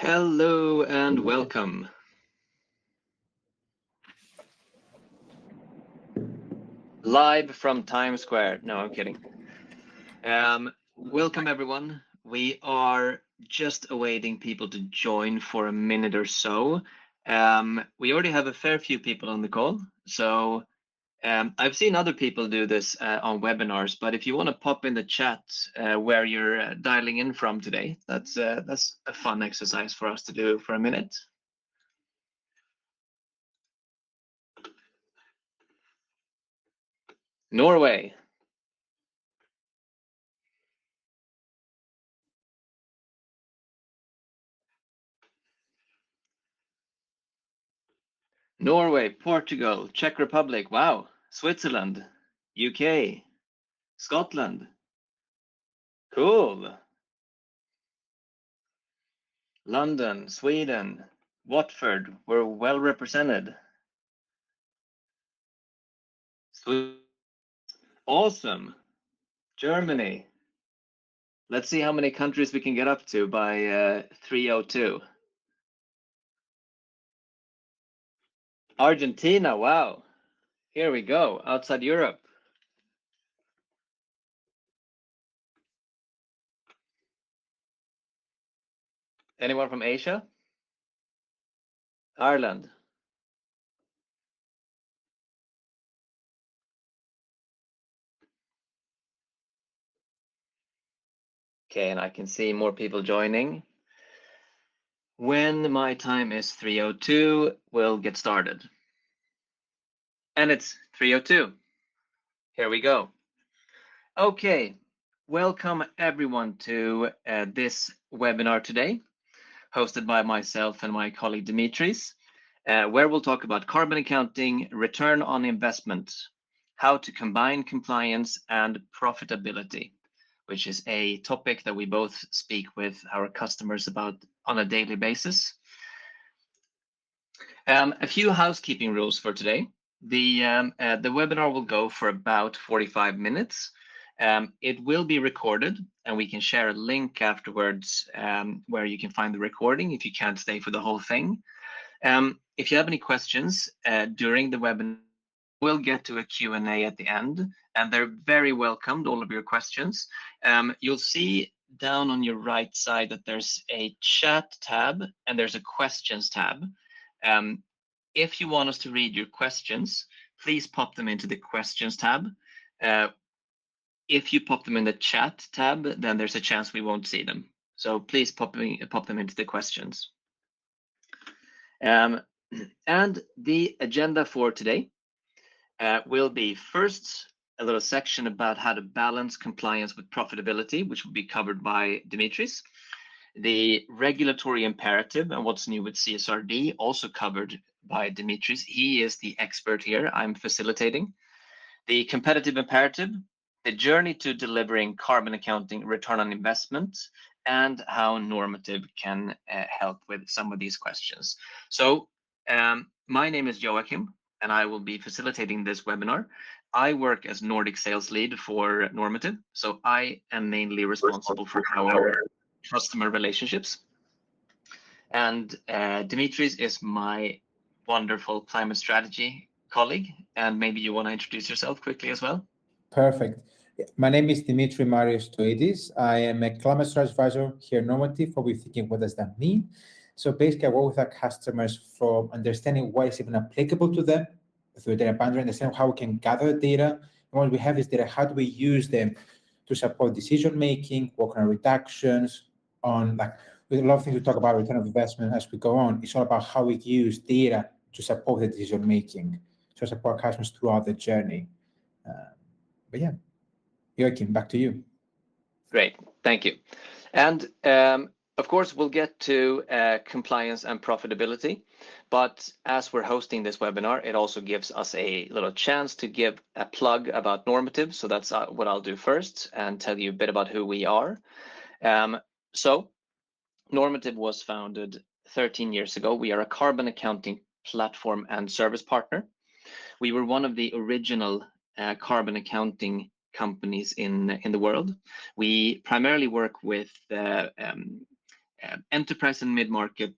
Hello and welcome. Live from Times Square. No, I'm kidding. Welcome everyone. We are just awaiting people to join for a minute or so. We already have a fair few people on the call. So I've seen other people do this on webinars, but if you want to pop in the chat where you're dialing in from today, that's a fun exercise for us to do for a minute. Norway. Norway, Portugal, Czech Republic, wow, Switzerland, UK, Scotland, cool. London, Sweden, Watford, we're well represented. Awesome. Germany. Let's see how many countries we can get up to by 3:02. Argentina, wow. Here we go, outside Europe. Anyone from Asia? Ireland. Okay, and I can see more people joining. When my time is 3:02, we'll get started. And it's 3:02. Here we go. Okay, welcome everyone to this webinar today, hosted by myself and my colleague Dimitris, where we'll talk about carbon accounting, return on investment, how to combine compliance and profitability, which is a topic that we both speak with our customers about on a daily basis. A few housekeeping rules for today. The webinar will go for about 45 minutes. It will be recorded, and we can share a link afterwards where you can find the recording if you can't stay for the whole thing. If you have any questions during the webinar, we'll get to a Q&A at the end, and they're very welcomed, all of your questions. You'll see down on your right side that there's a chat tab and there's a questions tab. If you want us to read your questions, please pop them into the questions tab. If you pop them in the chat tab, then there's a chance we won't see them. So please pop them into the questions. And the agenda for today will be first a little section about how to balance compliance with profitability, which will be covered by Dimitris. The regulatory imperative and what's new with CSRD, also covered by Dimitris. He is the expert here. I'm facilitating. The competitive imperative, the journey to delivering carbon accounting return on investment, and how Normative can help with some of these questions. So my name is Joachim, and I will be facilitating this webinar. I work as Nordic sales lead for Normative, so I am mainly responsible for our customer relationships. And Dimitris is my wonderful climate strategy colleague. And maybe you want to introduce yourself quickly as well. Perfect. My name is Dimitri Marios Toidis. I am a climate strategy advisor here at Normative. Probably thinking, what does that mean? So basically, I work with our customers from understanding what is even applicable to them through data boundary, understanding how we can gather data. And once we have this data, how do we use them to support decision making, work on reductions, on like with a lot of things we talk about return of investment as we go on. It's all about how we use data to support the decision making, to support customers throughout the journey. But yeah, Joachim, back to you. Great, thank you. And of course, we'll get to compliance and profitability. But as we're hosting this webinar, it also gives us a little chance to give a plug about Normative. So that's what I'll do first and tell you a bit about who we are. So Normative was founded 13 years ago. We are a carbon accounting platform and service partner. We were one of the original carbon accounting companies in the world. We primarily work with enterprise and mid-market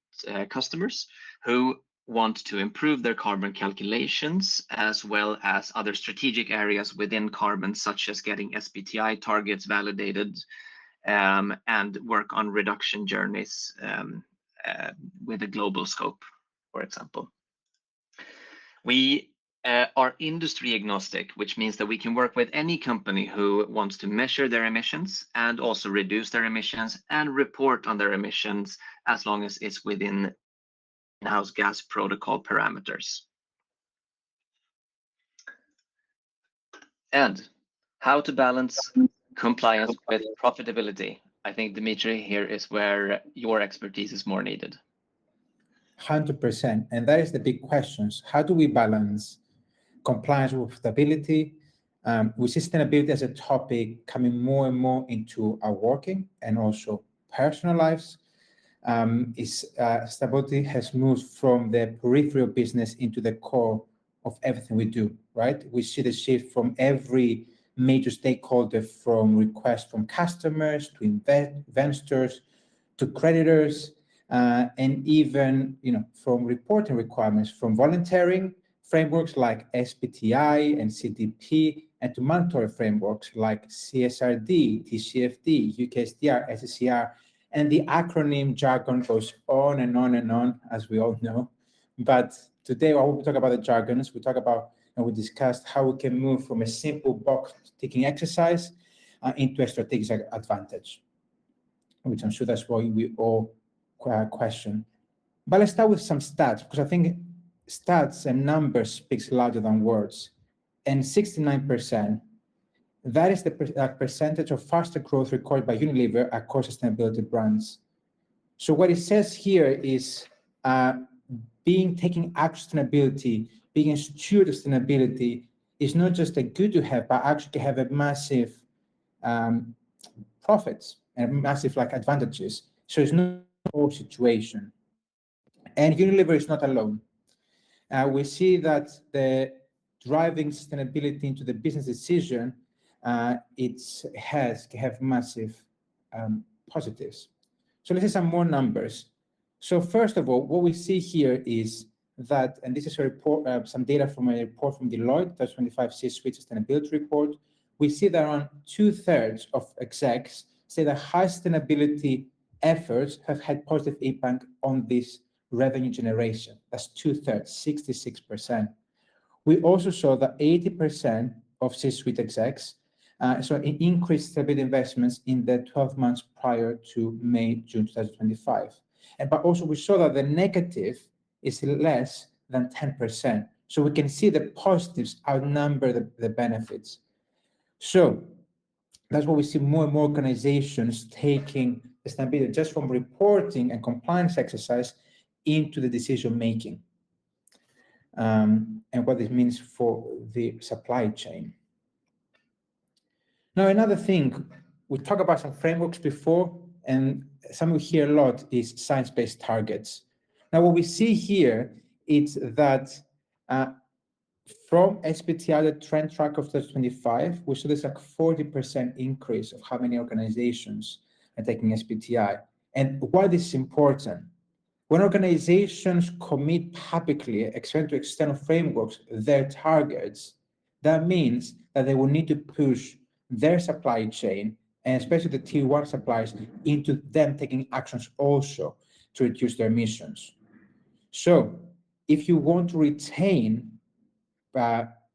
customers who want to improve their carbon calculations, as well as other strategic areas within carbon, such as getting SBTi targets validated, and work on reduction journeys with a global scope, for example. We are industry agnostic, which means that we can work with any company who wants to measure their emissions and also reduce their emissions and report on their emissions, as long as it's within greenhouse gas protocol parameters. And how to balance compliance with profitability. I think, Dimitri, here is where your expertise is more needed. 100%. And that is the big questions. How do we balance compliance with profitability? We see sustainability as a topic coming more and more into our working and also personal lives. Sustainability has moved from the peripheral business into the core of everything we do, right? We see the shift from every major stakeholder, from requests from customers to investors to creditors, and even from reporting requirements, from volunteering frameworks like SBTi and CDP, and to mandatory frameworks like CSRD, TCFD, UKSDR, SSCR, and the acronym jargon goes on and on and on, as we all know. But today, when we talk about the jargons, we talk about and we discussed how we can move from a simple box-ticking exercise into a strategic advantage, which I'm sure that's what we all question. But let's start with some stats, because I think stats and numbers speaks louder than words. And 69%, that is the percentage of faster growth recorded by Unilever across sustainability brands. So what it says here is taking action sustainability, being a steward of sustainability is not just a good to have, but actually have a massive profits and massive advantages. So it's not a whole situation. And Unilever is not alone. We see that the driving sustainability into the business decision, it has to have massive positives. So let's see some more numbers. So first of all, what we see here is that, and this is a report, some data from a report from Deloitte, that's 25 C-suite sustainability report. We see that around 2/3 of execs say that high sustainability efforts have had positive impact on this revenue generation. That's 2/3, 66%. We also saw that 80% of C-suite execs saw an increased sustainability investments in the 12 months prior to May-June 2025. But also we saw that the negative is less than 10%. So we can see the positives outnumber the benefits. So that's what we see more and more organizations taking sustainability just from reporting and compliance exercise into the decision making, and what this means for the supply chain. Now, another thing, we talked about some frameworks before, and something we hear a lot is science-based targets. Now, what we see here is that from SBTi, the trend track of 2025, we saw this 40% increase of how many organizations are taking SBTi. And why this is important? When organizations commit publicly, expand to external frameworks, their targets, that means that they will need to push their supply chain, and especially the tier 1 suppliers, into them taking actions also to reduce their emissions. So if you want to retain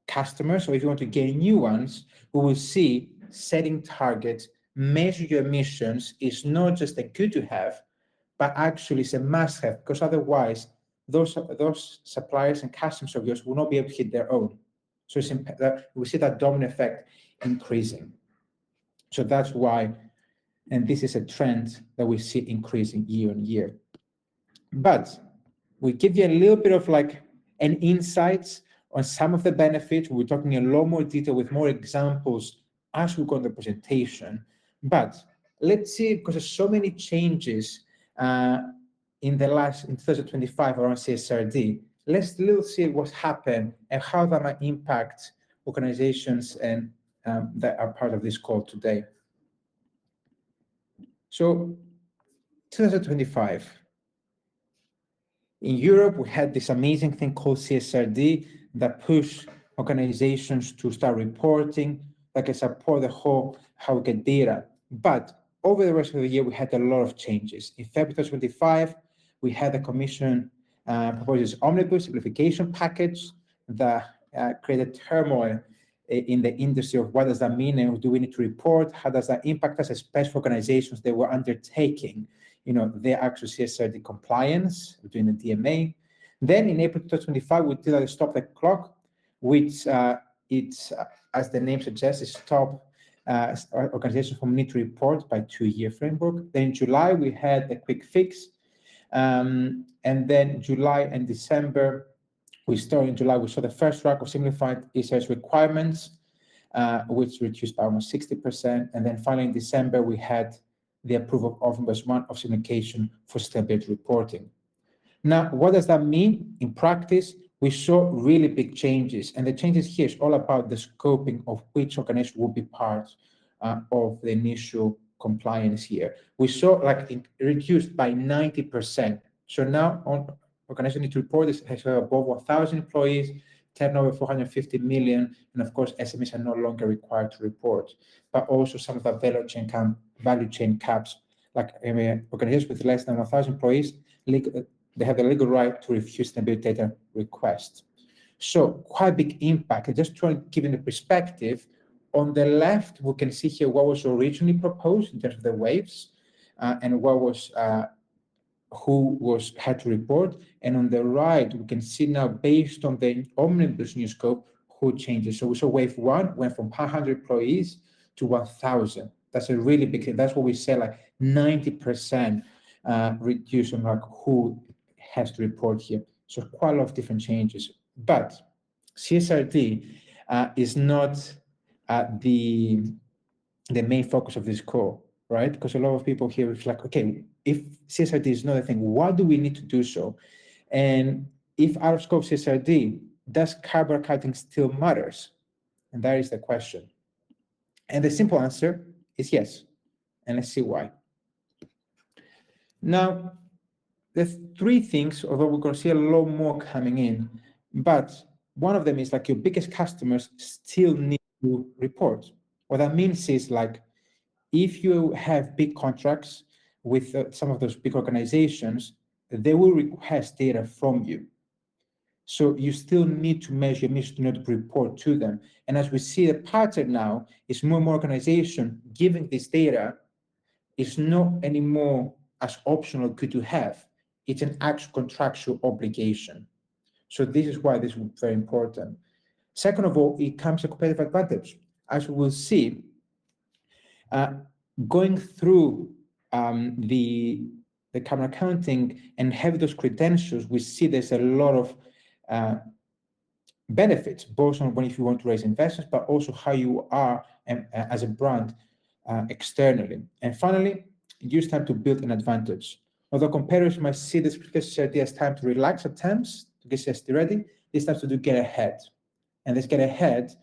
customers, or if you want to gain new ones, we will see setting targets, measure your emissions is not just a good to have, but actually it's a must have, because otherwise those suppliers and customers of yours will not be able to hit their own. So we see that domino effect increasing. So that's why, and this is a trend that we see increasing year on year. But we give you a little bit of an insights on some of the benefits. We're talking in a lot more detail with more examples as we go in the presentation. But let's see, because there's so many changes in 2025 around CSRD. Let's see what's happened and how that might impact organizations and that are part of this call today. So 2025. In Europe, we had this amazing thing called CSRD that pushed organizations to start reporting, like I support the whole how we get data. But over the rest of the year, we had a lot of changes. In February 2025, we had the Commission propose this omnibus simplification package that created turmoil in the industry of what does that mean and do we need to report? How does that impact us, especially for organizations that were undertaking their actual CSRD compliance between the DMA. Then in April 2025, we did a stop the clock, which it's, as the name suggests, is stop organizations from need to report by 2-year framework. Then in July, we had the quick fix. And then July and December, we saw the first track of simplified ESRS requirements, which reduced by almost 60%. And then finally in December, we had the approval of Omnibus 1 of simplification for sustainability reporting. Now, what does that mean? In practice, we saw really big changes. And the changes here is all about the scoping of which organization will be part of the initial compliance here. We saw like it reduced by 90%. So now organization need to report this has above 1,000 employees, turnover 450 million, and of course SMEs are no longer required to report. But also some of the value chain caps, like organizations with less than 1,000 employees, they have the legal right to refuse sustainability data requests. So quite big impact. Just trying to give you the perspective. On the left, we can see here what was originally proposed in terms of the waves, and what was who had to report. And on the right, we can see now based on the omnibus new scope who changes. So we saw wave 1 went from 100 employees to 1,000. That's a really big thing. That's what we say, like 90% reduce on like who has to report here. So quite a lot of different changes. But CSRD is not the main focus of this call, right? Because a lot of people here is like, okay, if CSRD is not a thing, why do we need to do so? And if out of scope CSRD, does carbon accounting still matters? And that is the question. And the simple answer is yes. And let's see why. Now, there's 3 things, although we're going to see a lot more coming in, but one of them is like your biggest customers still need to report. What that means is like, if you have big contracts with some of those big organizations, they will request data from you. So you still need to measure emissions in order to report to them. And as we see the pattern now, is more and more organization giving this data is not anymore as optional good to have. It's an actual contractual obligation. So this is why this is very important. Second of all, it comes a competitive advantage. As we will see, going through the carbon accounting and have those credentials, we see there's a lot of benefits, both on when if you want to raise investments, but also how you are as a brand externally. And finally, use time to build an advantage. Although competitors might see this CSRD as time to relax at times, to get CSRD ready, this time to get ahead. And this get ahead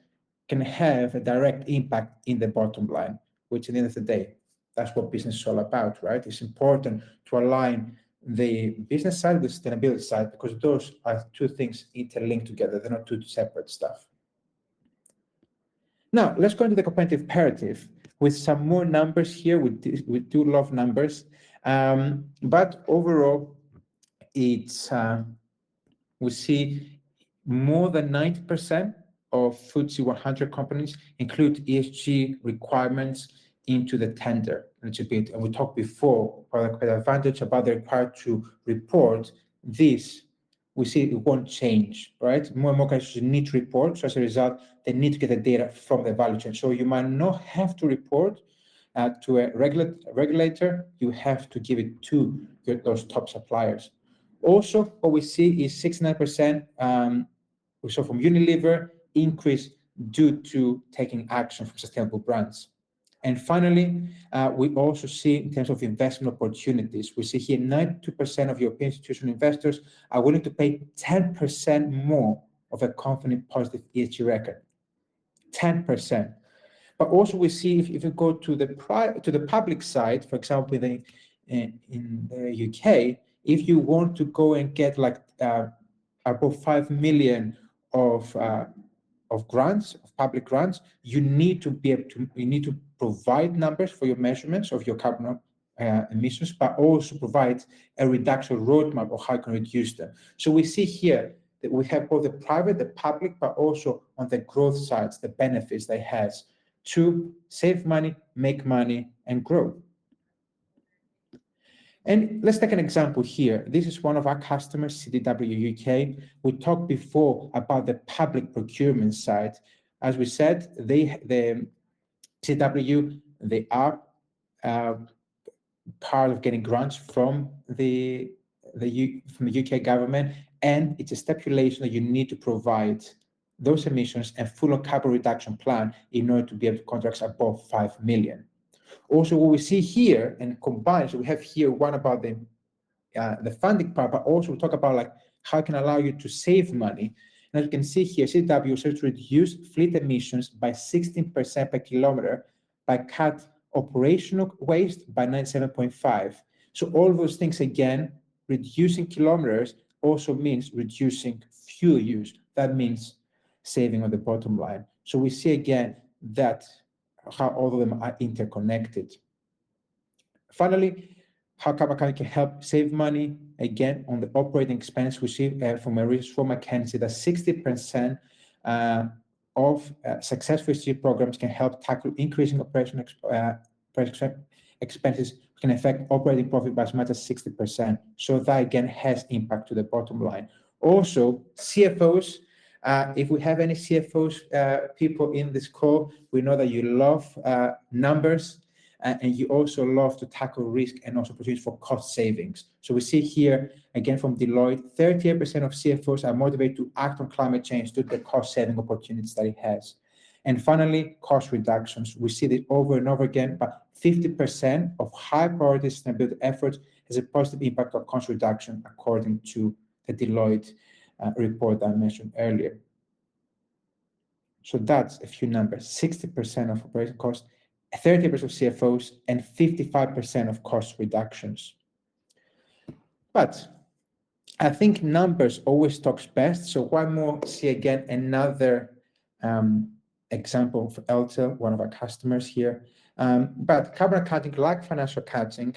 can have a direct impact in the bottom line, which at the end of the day, that's what business is all about, right? It's important to align the business side with the sustainability side, because those are 2 things interlinked together. They're not 2 separate stuff. Now, let's go into the competitive imperative with some more numbers here. We do love numbers, but overall, it's we see more than 90% of FTSE 100 companies include ESG requirements into the tender. And we talked before about the advantage about the required to report this. We see it won't change, right? More and more countries need to report. So as a result, they need to get the data from the value chain. So you might not have to report to a regulator. You have to give it to those top suppliers. Also, what we see is 69%, we saw from Unilever, increase due to taking action from sustainable brands. And finally, we also see in terms of investment opportunities, we see here 92% of European institutional investors are willing to pay 10% more of a confident positive ESG record. 10%. But also we see if you go to the public side, for example, in the UK, if you want to go and get like above 5 million of grants, of public grants, you need to provide numbers for your measurements of your carbon emissions, but also provide a reduction roadmap of how you can reduce them. So we see here that we have both the private, the public, but also on the growth sides, the benefits that it has to save money, make money, and grow. And let's take an example here. This is one of our customers, CDW UK. We talked before about the public procurement side. As we said, the CDW, they are part of getting grants from the UK government, and it's a stipulation that you need to provide those emissions and full carbon reduction plan in order to be able to contracts above 5 million. Also, what we see here and combined, so we have here one about the funding part, but also we talk about like how it can allow you to save money. And as you can see here, CW says to reduce fleet emissions by 16% per kilometer, by cut operational waste by 97.5. So all those things, again, reducing kilometers also means reducing fuel use. That means saving on the bottom line. So we see again that how all of them are interconnected. Finally, how carbon accounting can help save money. Again, on the operating expense, we see from a research from McKinsey that 60% of successful ESG programs can help tackle increasing operational expenses, can affect operating profit by as much as 60%. So that again has impact to the bottom line. Also, CFOs, if we have any CFOs people in this call, we know that you love numbers and you also love to tackle risk and also opportunities for cost savings. So we see here, again from Deloitte, 38% of CFOs are motivated to act on climate change due to the cost saving opportunities that it has. And finally, cost reductions. We see this over and over again, but 50% of high priority sustainability efforts has a positive impact on cost reduction, according to the Deloitte report I mentioned earlier. So that's a few numbers: 60% of operating costs, 30% of CFOs, and 55% of cost reductions. But I think numbers always talks best. So one more, see again another example of LTEL, one of our customers here. But carbon accounting, like financial accounting,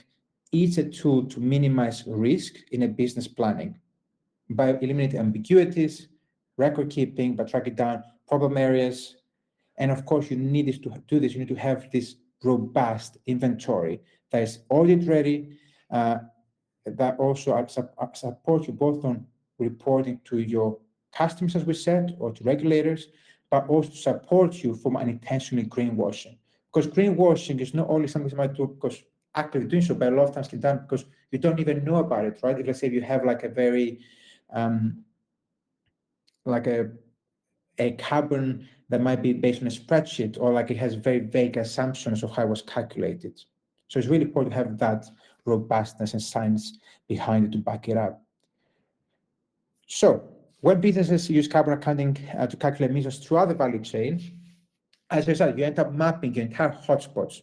is a tool to minimize risk in a business planning by eliminating ambiguities, record keeping, by tracking down problem areas. And of course, you need to do this. You need to have this robust inventory that is audit ready, that also support you both on reporting to your customers, as we said, or to regulators, but also support you from unintentionally greenwashing. Because greenwashing is not only something you might do because actively doing so, but a lot of times can done because you don't even know about it, right? If let's say you have like a very like a carbon that might be based on a spreadsheet, or like it has very vague assumptions of how it was calculated. So it's really important to have that robustness and science behind it to back it up. So when businesses use carbon accounting to calculate emissions throughout the value chain, as a result, you end up mapping your entire hotspots,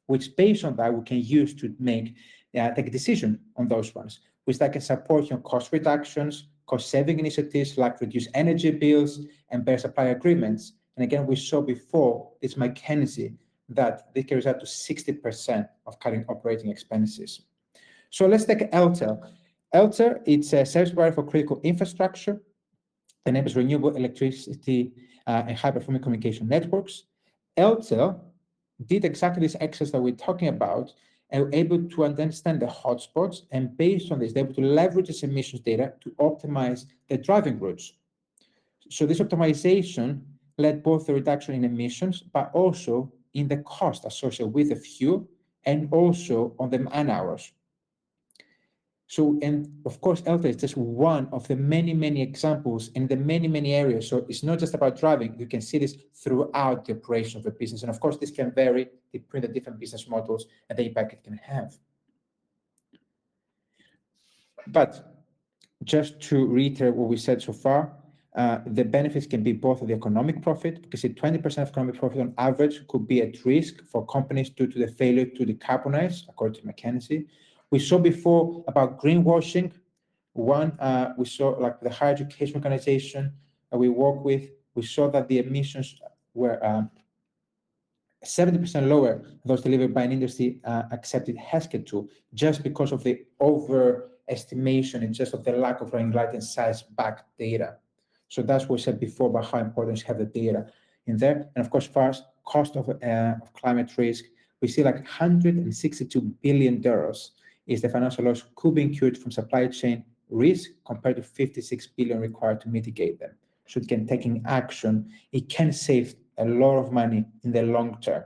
which based on that we can use to take a decision on those ones, which that can support you on cost reductions, cost-saving initiatives like reduce energy bills and better supply agreements. And again, we saw before, it's McKinsey that they can result to 60% of cutting operating expenses. So let's take LTEL. LTEL, it's a service provider for critical infrastructure, enables renewable electricity and high-performing communication networks. LTEL did exactly this exercise that we're talking about, and were able to understand the hotspots, and based on this, they're able to leverage this emissions data to optimize the driving routes. So this optimization led both the reduction in emissions, but also in the cost associated with the fuel, and also on the man hours. So, and of course, LTEL is just one of the many, many examples in the many, many areas. So it's not just about driving. You can see this throughout the operation of the business. And of course, this can vary between the different business models and the impact it can have. But just to reiterate what we said so far, the benefits can be both of the economic profit, because 20% of economic profit on average could be at risk for companies due to the failure to decarbonize, according to McKinsey, We saw before about greenwashing. One, we saw like the higher education organization that we work with, we saw that the emissions were 70% lower than those delivered by an industry accepted healthcare tool, just because of the overestimation and just of the lack of granularity and science-backed data. So that's what we said before about how important is to have the data in there. And of course, first, cost of climate risk, we see like $162 billion is the financial loss could be incurred from supply chain risk compared to 56 billion required to mitigate them. So it can taking action, it can save a lot of money in the long term.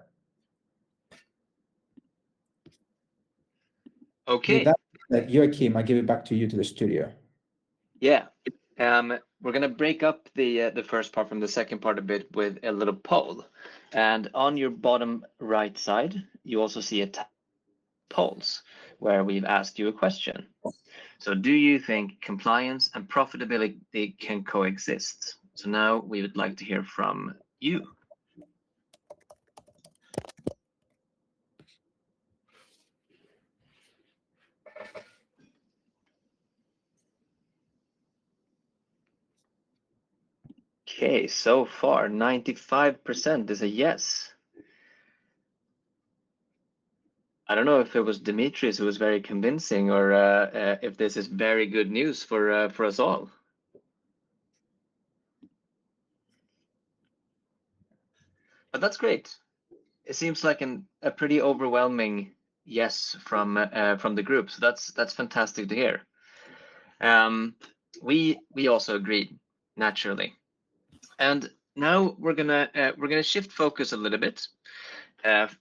Okay. With that, Joachim, I give it back to you to the studio. Yeah. We're going to break up the first part from the second part a bit with a little poll. And on your bottom right side, you also see a tab polls where we've asked you a question. So do you think compliance and profitability can coexist? So now we would like to hear from you. Okay, so far 95% is a yes. I don't know if it was Dimitris who was very convincing, or if this is very good news for us all. But that's great. It seems like a pretty overwhelming yes from the group, so that's fantastic to hear. We also agreed, naturally, and now we're gonna shift focus a little bit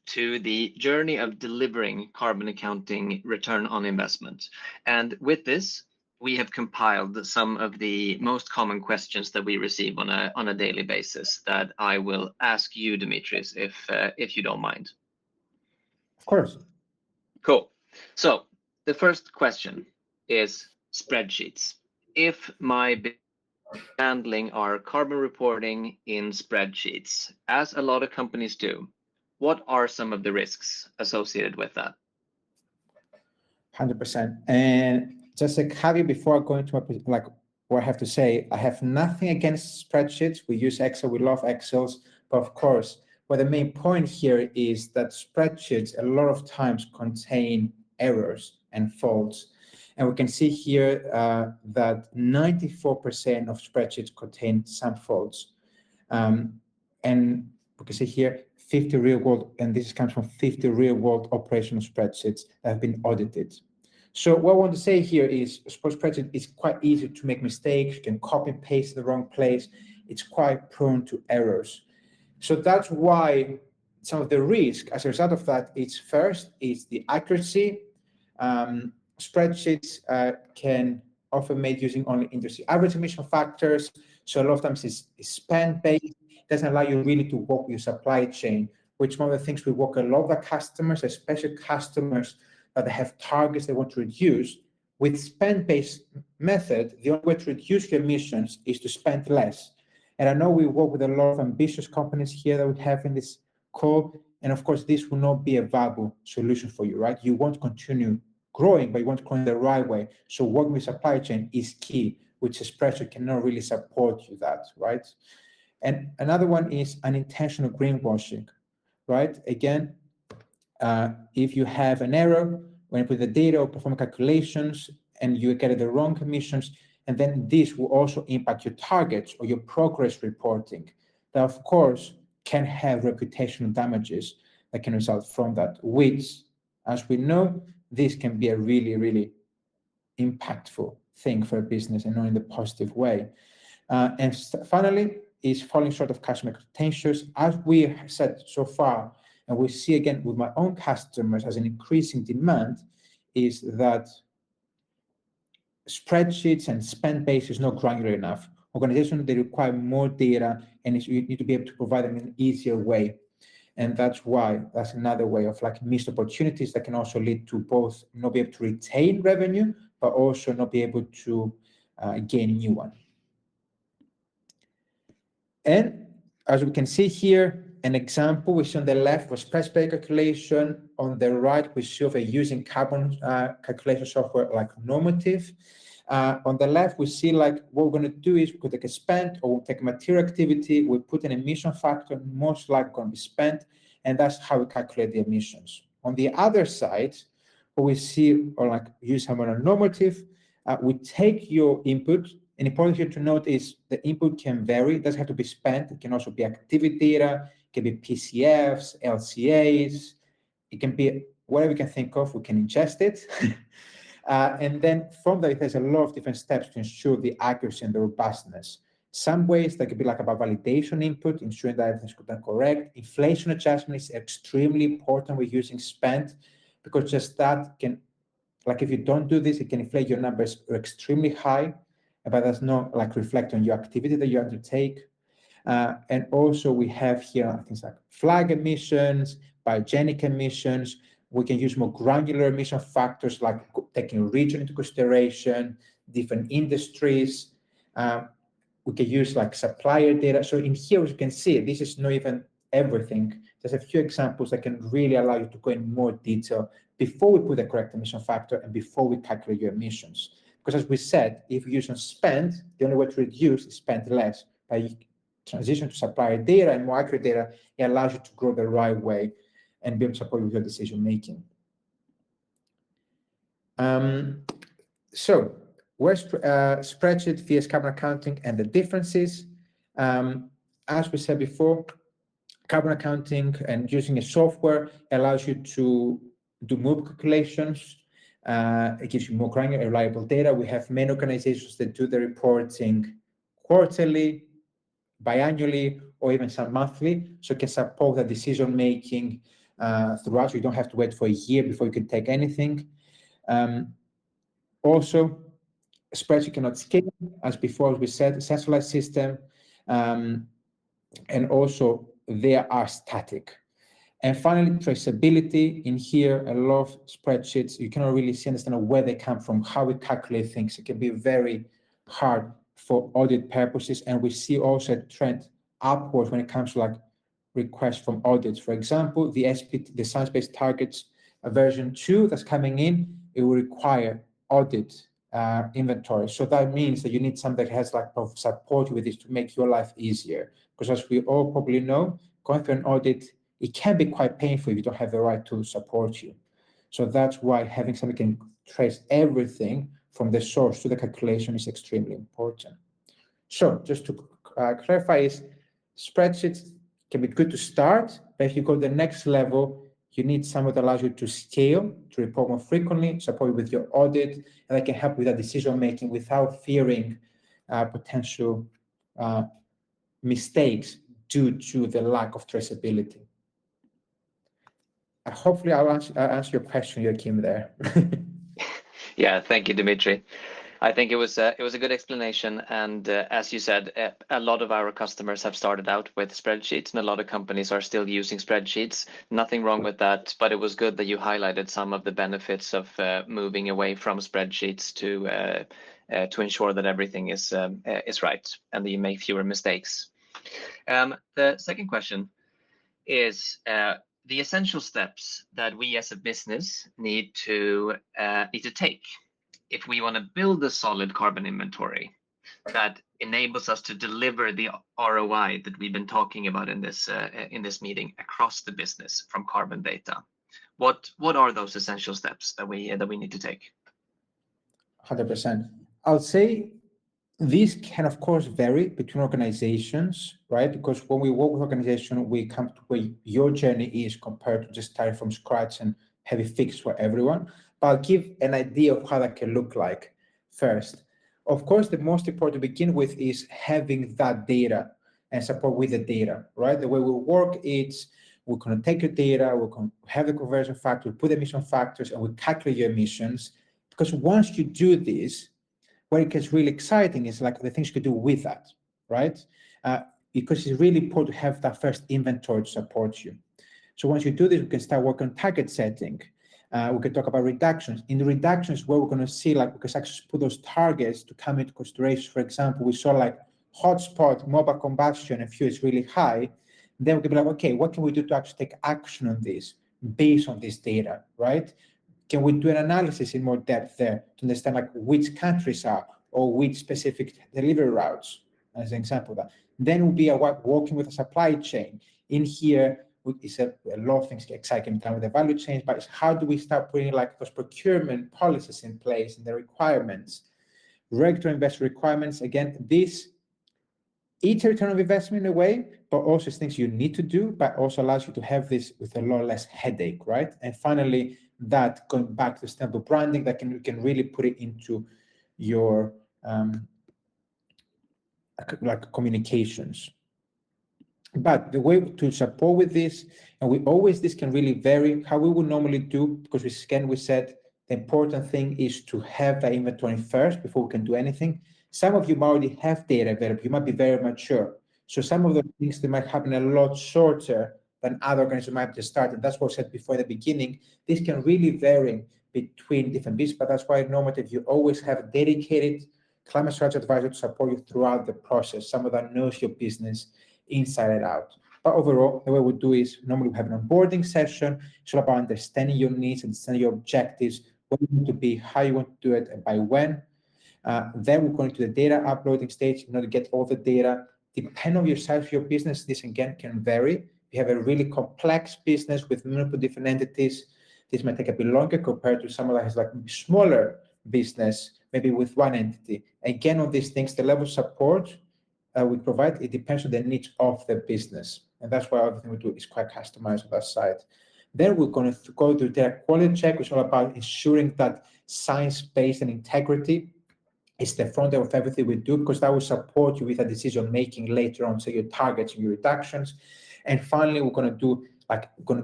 to the journey of delivering carbon accounting return on investment. And with this, we have compiled some of the most common questions that we receive on a daily basis that I will ask you, Dimitris, if you don't mind. Of course. Cool. So the first question is spreadsheets. If my handling our carbon reporting in spreadsheets, as a lot of companies do, what are some of the risks associated with that? 100%. And just a caveat before I go into like what I have to say, I have nothing against spreadsheets. We use Excel, we love Excels, but of course, what the main point here is that spreadsheets a lot of times contain errors and faults. And we can see here that 94% of spreadsheets contain some faults. And we can see here 50 real world, and this comes from 50 real world operational spreadsheets that have been audited. So what I want to say here is spreadsheet is quite easy to make mistakes. You can copy and paste the wrong place. It's quite prone to errors. So that's why some of the risk as a result of that is first is the accuracy. Spreadsheets can often made using only industry average emission factors. So a lot of times it's spend-based. It doesn't allow you really to work with your supply chain, which one of the things we work a lot with customers, especially customers that have targets they want to reduce. With spend-based method, the only way to reduce your emissions is to spend less. And I know we work with a lot of ambitious companies here that we have in this call. And of course, this will not be a viable solution for you, right? You want to continue growing, but you want to grow in the right way. So working with supply chain is key, which is pressure cannot really support you that, right? And another one is unintentional greenwashing, right? Again, if you have an error when you put the data or perform calculations and you get the wrong emissions, and then this will also impact your targets or your progress reporting. That, of course, can have reputational damages that can result from that, which, as we know, this can be a really, really impactful thing for a business and not in the positive way. And finally, is falling short of customer expectations. As we said so far, and we see again with my own customers as an increasing demand, is that spreadsheets and spend base is not granular enough. Organizations, they require more data, and you need to be able to provide them in an easier way. And that's another way of like missed opportunities that can also lead to both not be able to retain revenue, but also not be able to gain a new one. And as we can see here, an example we see on the left was price-paid calculation. On the right, we show we're using carbon calculation software like Normative. On the left, we see like what we're going to do is we could take a spend or we'll take a material activity, we put an emission factor, most likely going to be spent, and that's how we calculate the emissions. On the other side, what we see, or like use a normative, we take your input. And important here to note is the input can vary. It doesn't have to be spent. It can also be activity data. It can be PCFs, LCAs. It can be whatever we can think of. We can ingest it. And then from there, there's a lot of different steps to ensure the accuracy and the robustness. Some ways that could be like about validation input, ensuring that everything's done correct. Inflation adjustment is extremely important with using spend, because just that can, like if you don't do this, it can inflate your numbers extremely high, but does not like reflect on your activity that you undertake. And also we have here things like flag emissions, biogenic emissions. We can use more granular emission factors like taking region into consideration, different industries. We can use like supplier data. So in here, as you can see, this is not even everything. There's a few examples that can really allow you to go in more detail before we put the correct emission factor and before we calculate your emissions. Because as we said, if you use on spend, the only way to reduce is spend less. By transition to supplier data and more accurate data, it allows you to grow the right way and be able to support with your decision making. So where's spreadsheet vs carbon accounting and the differences? As we said before, carbon accounting and using a software allows you to do more calculations. It gives you more granular, reliable data. We have many organizations that do the reporting quarterly, biannually, or even some monthly, so it can support the decision making throughout. So you don't have to wait for a year before you can take anything. Also, spreadsheet cannot scale, as before, as we said, centralized system, and also they are static. And finally, traceability. In here, a lot of spreadsheets, you cannot really understand where they come from, how we calculate things. It can be very hard for audit purposes. And we see also a trend upwards when it comes to like requests from audits. For example, the SPT, the science-based targets version 2 that's coming in, it will require audit inventory. So that means that you need something that has like support with this to make your life easier. Because as we all probably know, going through an audit, it can be quite painful if you don't have the right tools to support you. So that's why having something can trace everything from the source to the calculation is extremely important. So just to clarify, is spreadsheets can be good to start, but if you go to the next level, you need someone that allows you to scale, to report more frequently, support you with your audit, and that can help with that decision making without fearing potential mistakes due to the lack of traceability. Hopefully I'll answer your question, Joachim, there. Yeah, thank you, Dimitri. I think it was a good explanation, and as you said, a lot of our customers have started out with spreadsheets, and a lot of companies are still using spreadsheets. Nothing wrong with that, but it was good that you highlighted some of the benefits of moving away from spreadsheets to ensure that everything is right and that you make fewer mistakes. The second question is the essential steps that we as a business need to take if we want to build a solid carbon inventory that enables us to deliver the ROI that we've been talking about in this meeting across the business from carbon data. What are those essential steps that we need to take? 100%. I'll say these can, of course, vary between organizations, right? Because when we work with organization, we come to where your journey is compared to just starting from scratch and have it fixed for everyone. But I'll give an idea of how that can look like first. Of course, the most important to begin with is having that data and support with the data, right? The way we work is we're going to take your data, we're going to have the conversion factor, we put emission factors, and we calculate your emissions. Because once you do this, where it gets really exciting is like the things you could do with that, right? Because it's really important to have that first inventory to support you. So once you do this, we can start working on target setting. We can talk about reductions. In the reductions, where we're going to see like we can actually put those targets to come into consideration. For example, we saw like hotspot mobile combustion and fuel is really high. Then we can be like, okay, what can we do to actually take action on this based on this data, right? Can we do an analysis in more depth there to understand like which countries are or which specific delivery routes, as an example of that. Then we'll be working with a supply chain. In here, it's a lot of things exciting with the value chain, but it's how do we start putting like those procurement policies in place and the requirements, regulatory investor requirements. Again, this each return of investment in a way, but also things you need to do, but also allows you to have this with a lot less headache, right? And finally, that going back to sustainable branding, that you can really put it into your like communications. But the way to support with this, and this can really vary how we would normally do, because we said the important thing is to have that inventory first before we can do anything. Some of you might already have data available, you might be very mature. So some of the things that might happen a lot shorter than other organizations might just start. And that's what I said before in the beginning. This can really vary between different businesses, but that's why Normative, you always have a dedicated climate strategy advisor to support you throughout the process, someone that knows your business inside and out. But overall, the way we do is normally we have an onboarding session. It's all about understanding your needs, understanding your objectives, what you want to be, how you want to do it, and by when. Then we're going to the data uploading stage in order to get all the data. Depending on your size of your business, this again can vary. If you have a really complex business with multiple different entities, this might take a bit longer compared to someone that has like a smaller business, maybe with one entity. Again, on these things, the level of support we provide, it depends on the needs of the business. And that's why everything we do is quite customized on that side. Then we're going to go to data quality check, which is all about ensuring that science-based and integrity is the front end of everything we do, because that will support you with a decision making later on, so your targets and your reductions. And finally, we're going to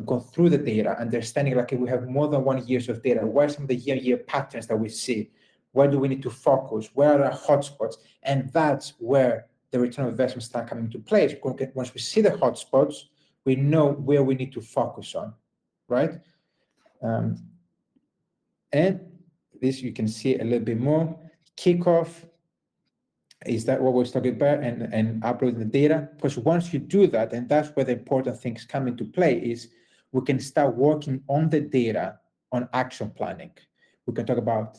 go through the data, understanding like if we have more than 1 year of data, what are some of the year patterns that we see? Where do we need to focus? Where are the hotspots? And that's where the return of investment start coming into place. Once we see the hotspots, we know where we need to focus on, right? And this you can see a little bit more. Kickoff is that what we're talking about, and uploading the data. Because once you do that, and that's where the important things come into play, is we can start working on the data on action planning. We can talk about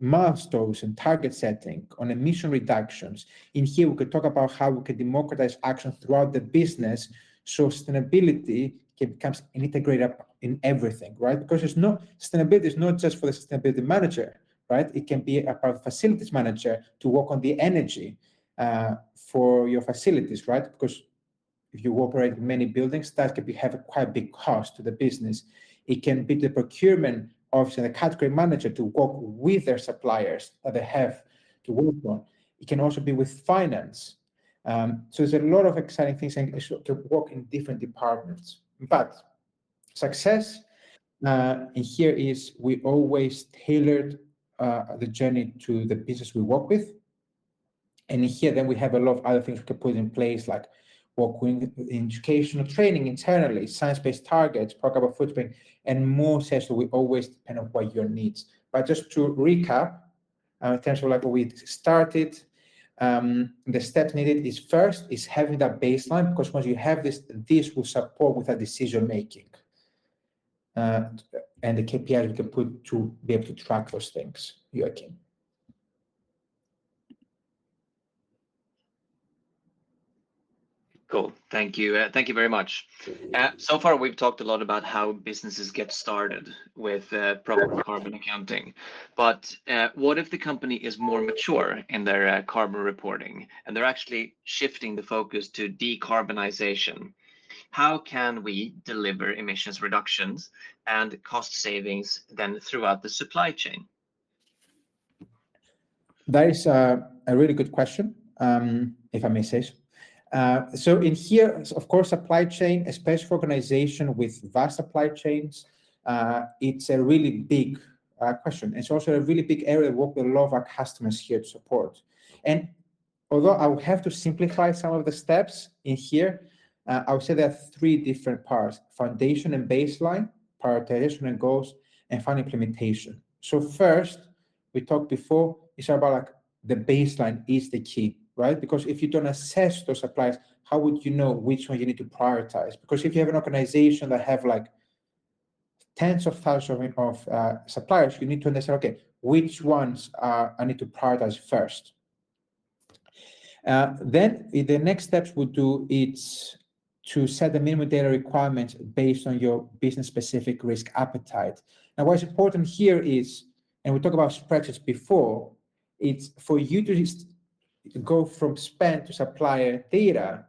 milestones and target setting, on emission reductions. In here, we could talk about how we can democratize action throughout the business, so sustainability becomes integrated in everything, right? Because sustainability is not just for the sustainability manager, right? It can be about facilities manager to work on the energy for your facilities, right? Because if you operate many buildings, that can have a quite big cost to the business. It can be the procurement officer, the category manager, to work with their suppliers that they have to work on. It can also be with finance. So there's a lot of exciting things and to work in different departments. But success in here is we always tailored the journey to the business we work with. And in here, then we have a lot of other things we can put in place, like working in educational training internally, science-based targets, programmable footprint, and more such that we always depend on what your needs. But just to recap, in terms of like what we started, the steps needed is first is having that baseline, because once you have this will support with a decision making. And the KPIs we can put to be able to track those things. Joachim. Cool. Thank you. Thank you very much. So far, we've talked a lot about how businesses get started with proper carbon accounting. But what if the company is more mature in their carbon reporting and they're actually shifting the focus to decarbonization? How can we deliver emissions reductions and cost savings then throughout the supply chain? That is a really good question, if I may say so. So in here, of course, supply chain, especially for organization with vast supply chains, it's a really big question. It's also a really big area that work with a lot of our customers here to support. And although I will have to simplify some of the steps in here, I would say there are 3 different parts: foundation and baseline, prioritization and goals, and final implementation. So first, we talked before, it's about like the baseline is the key, right? Because if you don't assess those suppliers, how would you know which one you need to prioritize? Because if you have an organization that have like tens of thousands of suppliers, you need to understand, okay, which ones I need to prioritize first. Then the next steps would do is to set the minimum data requirements based on your business specific risk appetite. Now, what's important here is, and we talked about spreadsheets before, it's for you to just go from spend to supplier data.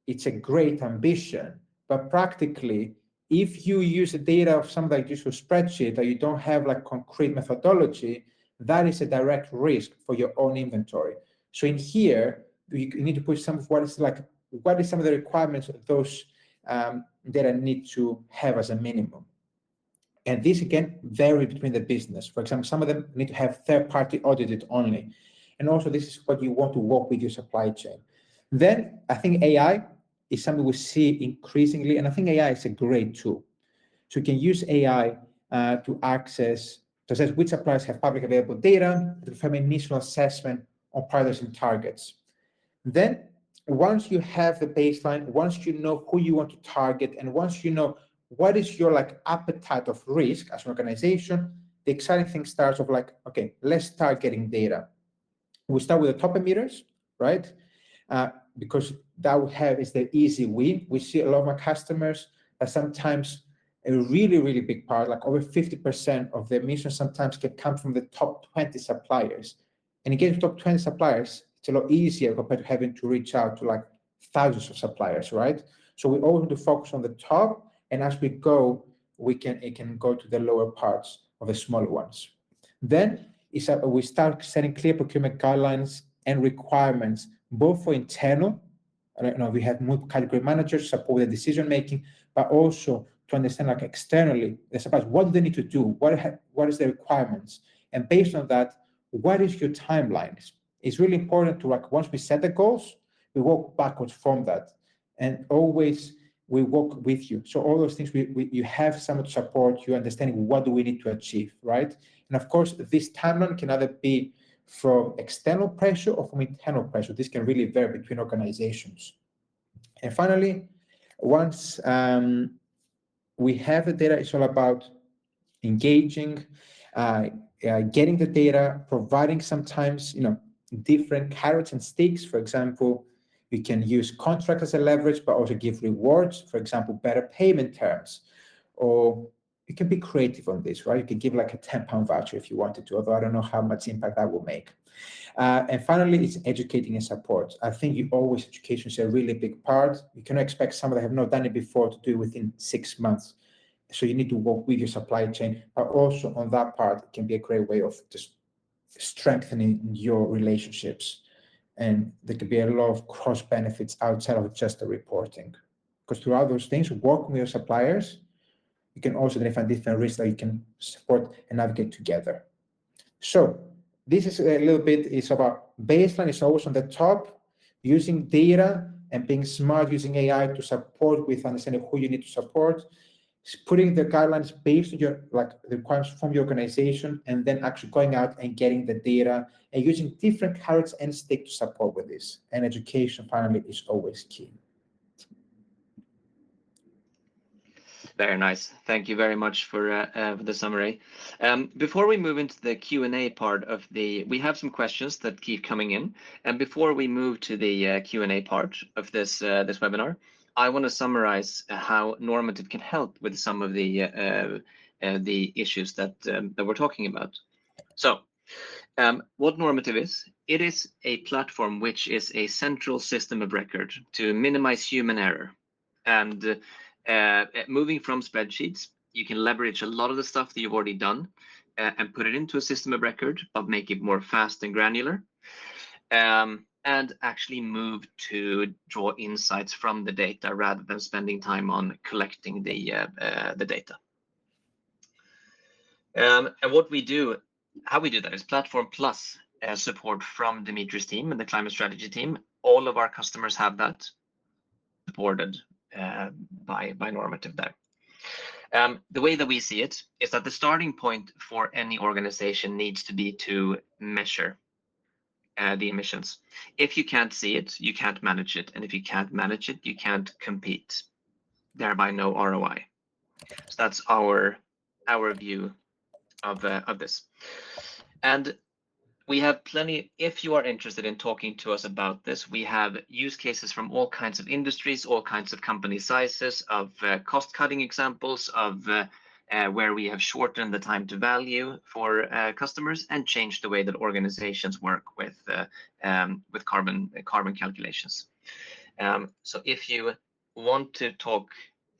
It's a great ambition, but practically, if you use the data of something like this spreadsheet that you don't have like concrete methodology, that is a direct risk for your own inventory. So in here, you need to put some of what is some of the requirements of those data need to have as a minimum. And this again vary between the business. For example, some of them need to have third-party audited only. And also this is what you want to work with your supply chain. Then I think AI is something we see increasingly, and I think AI is a great tool. So you can use AI to assess which suppliers have public available data, to perform initial assessment on prioritizing targets. Then once you have the baseline, once you know who you want to target, and once you know what is your like appetite of risk as an organization, the exciting thing starts of like, okay, let's start getting data. We start with the top emitters, right? Because that we have is the easy win. We see a lot of our customers that sometimes a really, really big part, like over 50% of the emissions sometimes can come from the top 20 suppliers. And again, top 20 suppliers, it's a lot easier compared to having to reach out to like thousands of suppliers, right? So we always want to focus on the top, and as we go, it can go to the lower parts of the smaller ones. Then we start setting clear procurement guidelines and requirements, both for internal, we have multi-category managers support the decision making, but also to understand like externally, the suppliers, what do they need to do? What is the requirements? And based on that, what is your timeline? It's really important to like, once we set the goals, we walk backwards from that. And always we work with you. So all those things, you have someone to support you, understanding what do we need to achieve, right? And of course, this timeline can either be from external pressure or from internal pressure. This can really vary between organizations. And finally, once we have the data, it's all about engaging, getting the data, providing sometimes, different carrots and sticks. For example, you can use contracts as a leverage, but also give rewards, for example, better payment terms, or you can be creative on this, right? You can give like a £10 voucher if you wanted to, although I don't know how much impact that will make. And finally, it's educating and support. I think education is a really big part. You cannot expect someone that have not done it before to do it within 6 months. So you need to work with your supply chain, but also on that part, it can be a great way of just strengthening your relationships. And there could be a lot of cross benefits outside of just the reporting. Because throughout those things, working with your suppliers, you can also identify different risks that you can support and navigate together. So this is a little bit, it's about baseline is always on the top, using data and being smart, using AI to support with understanding who you need to support, putting the guidelines based on your the requirements from your organization, and then actually going out and getting the data and using different carrots and sticks to support with this. And education finally is always key. Very nice. Thank you very much for the summary. Before we move into the Q&A part of we have some questions that keep coming in. And before we move to the Q&A part of this webinar, I want to summarize how Normative can help with some of the issues that we're talking about. So what Normative is, it is a platform which is a central system of record to minimize human error. And moving from spreadsheets, you can leverage a lot of the stuff that you've already done and put it into a system of record, but make it more fast and granular. And actually move to draw insights from the data rather than spending time on collecting the data. And what we do, how we do that is platform plus support from Dimitri's team and the climate strategy team. All of our customers have that supported by Normative there. The way that we see it is that the starting point for any organization needs to be to measure. the emissions. If you can't see it, you can't manage it, and if you can't manage it, you can't compete. Thereby, no ROI. So that's our view of this. And we have plenty. If you are interested in talking to us about this, we have use cases from all kinds of industries, all kinds of company sizes, of cost-cutting examples, of where we have shortened the time to value for customers and changed the way that organizations work with carbon calculations. So if you want to talk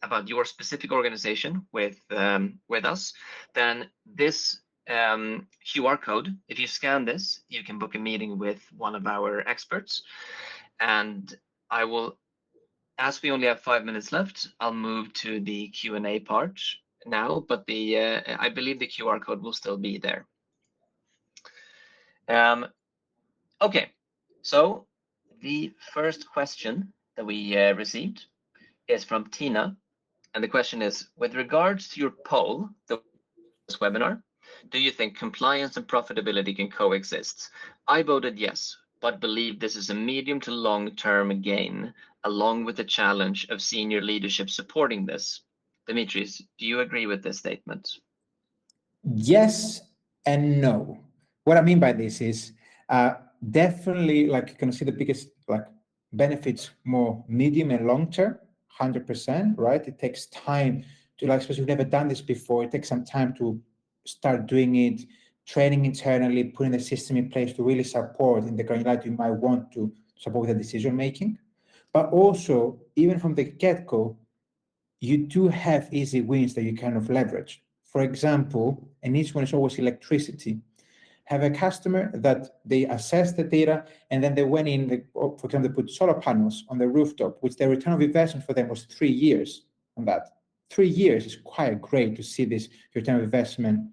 about your specific organization with us, then this QR code, if you scan this, you can book a meeting with one of our experts. And I will, as we only have 5 minutes left, I'll move to the Q&A part now, but I believe the QR code will still be there. Okay, so the first question that we received is from Tina. And the question is, with regards to your poll, this webinar, do you think compliance and profitability can coexist? I voted yes, but believe this is a medium to long-term gain, along with the challenge of senior leadership supporting this. Dimitris, do you agree with this statement? Yes and no. What I mean by this is definitely, like, you can see the biggest benefits more medium and long term, 100%, right? It takes time to, like, especially if you've never done this before, it takes some time to start doing it, training internally, putting the system in place to really support in the granularity you might want to support with the decision making. But also, even from the get-go, you do have easy wins that you kind of leverage. For example, and each one is always electricity. Have a customer that they assess the data and then they went in, for example, they put solar panels on the rooftop, which their return of investment for them was 3 years on that. 3 years is quite great to see this return of investment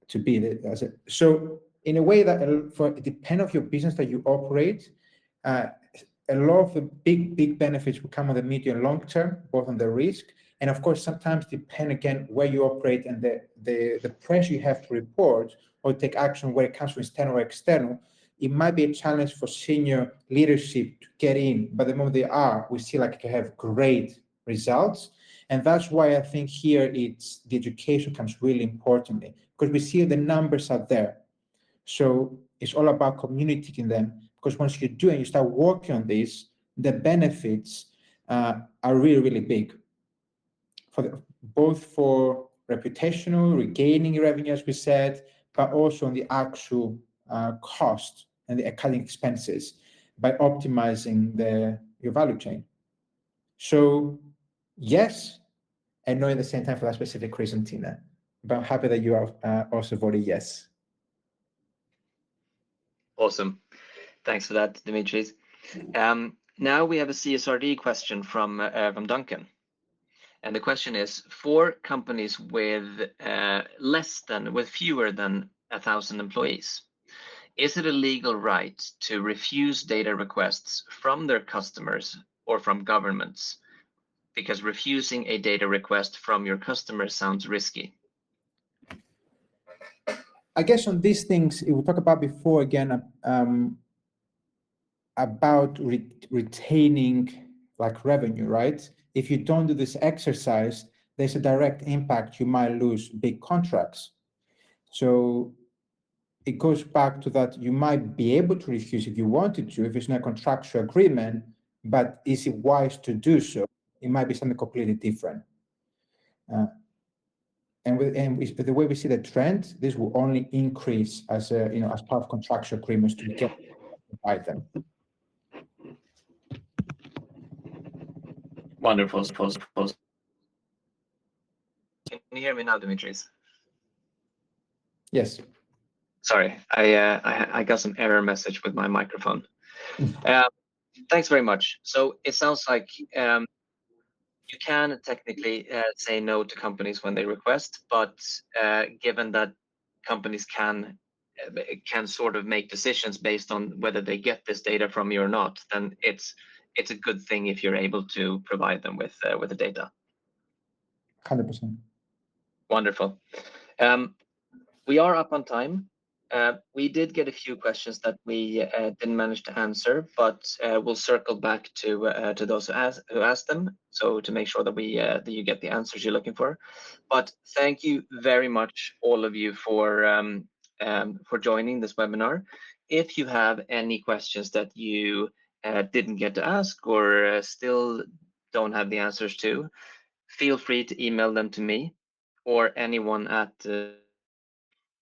to be. So in a way that for it depends on your business that you operate, a lot of the big benefits will come on the medium long term, both on the risk, and of course sometimes depend again where you operate and the pressure you have to report or take action where it comes from internal or external. It might be a challenge for senior leadership to get in, but the moment they are, we see like you have great results. And that's why I think here it's the education comes really importantly, because we see the numbers are there. So it's all about communicating them, because once you do and you start working on this, the benefits are really, really big, both for reputational, regaining revenue, as we said, but also on the actual cost and the cutting expenses by optimizing your value chain. So yes, and no at the same time for that specific reason, Tina. But I'm happy that you are also voted yes. Awesome. Thanks for that, Dimitris. Now we have a CSRD question from Duncan. And the question is, for companies with fewer than 1,000 employees, is it a legal right to refuse data requests from their customers or from governments? Because refusing a data request from your customer sounds risky. I guess on these things, we talked about before again, about retaining like revenue, right? If you don't do this exercise, there's a direct impact. You might lose big contracts. So it goes back to that. You might be able to refuse if you wanted to, if it's not a contractual agreement, but is it wise to do so? It might be something completely different. And with the way we see the trend, this will only increase as as part of contractual agreements to get by them. Wonderful. Can you hear me now, Dimitris? Yes. Sorry, I got some error message with my microphone. Thanks very much. So it sounds like you can technically say no to companies when they request, but given that companies can sort of make decisions based on whether they get this data from you or not, then it's a good thing if you're able to provide them with the data. 100%. Wonderful. We are up on time. We did get a few questions that we didn't manage to answer, but we'll circle back to those who asked them, so to make sure that that you get the answers you're looking for. But thank you very much, all of you, for joining this webinar. If you have any questions that you didn't get to ask or still don't have the answers to, feel free to email them to me or anyone at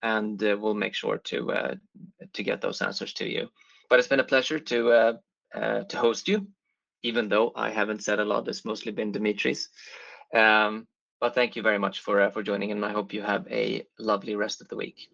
and we'll make sure to get those answers to you. But it's been a pleasure to host you, even though I haven't said a lot. It's mostly been Dimitri's. But thank you very much for joining, and I hope you have a lovely rest of the week.